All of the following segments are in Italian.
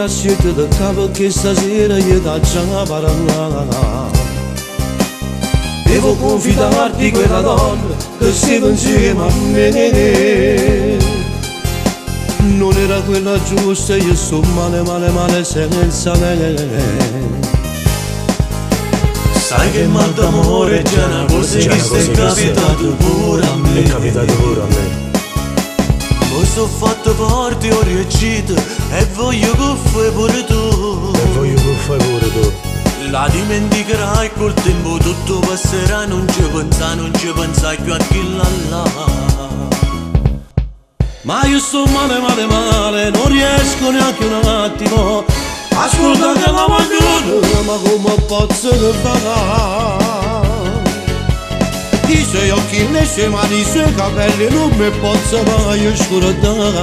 siete da capo che stasera io da già parlare. Devo confidarti quella donna che siete insieme a me. Non era quella giusta, io sto male, male, male senza lei. Sai che mal d'amore c'è una cosa che è capitato pure a me. È capitato pure a me. Poi sono fatto forte, ho riuscito e voglio che fai pure tu. E voglio che fai pure tu. La dimenticherai col tempo, tutto passerà, non ci pensai più a chi là. Ma io sto male, male, male, non riesco neanche un attimo. Ascolta che la voglio, ma come posso fare? I suoi occhi, le sue mani, i suoi capelli non mi posso mai scordare.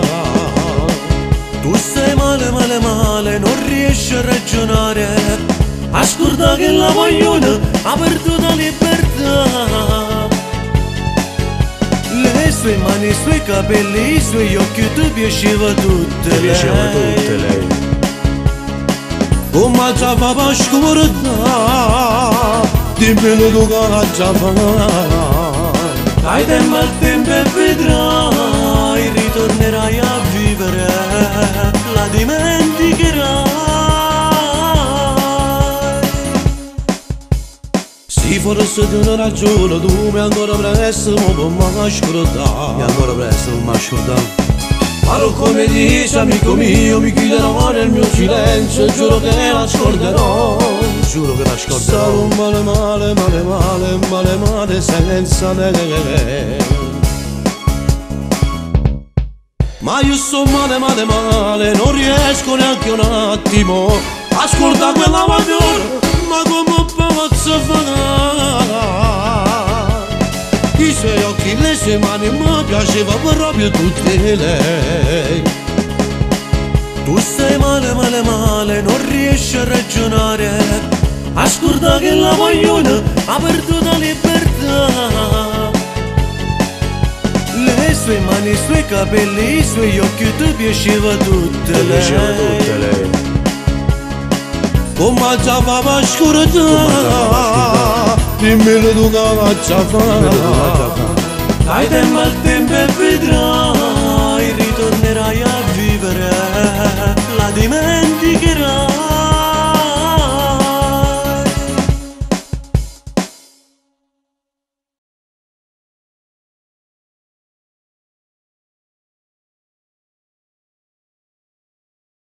Tu stai male, male, male, non riesci a ragionare. Ascolta che la vogliono ha perduto la libertà. Le sue mani, i suoi capelli, i suoi occhi, tu piaceva tutte lei. Piaceva tutte lei. Come già fa scordare, dimmelo tu che già fa. Dai tempo al tempo e vedrai, ritornerai a vivere, la dimenticherai. Sì, forse tu non ragione, tu mi ancora presto, ma mi scordare. Mi ancora presto, non mi scordare. Farò come dice amico mio, mi chiuderò nel mio silenzio e giuro che la scorderò. Giuro che la scorderò. Sarò male, male, male, male, male, male senza lei. Ma io sto male, male, male, non riesco neanche un attimo. Ascolta quella vogliola, ma come posso fare? I suoi occhi, le sue mani, mi piaceva proprio tutte lei. Tu stai male, male, male, non riesci a ragionare. Ascolta che la vogliono ha perduto la libertà. Le sue mani, i suoi capelli, i suoi occhi, tu piaceva tutte lei. Piaceva tutte lei. Come già fa scordare, dimmelo tu che già fa. Dai tempo al tempo e vedrai,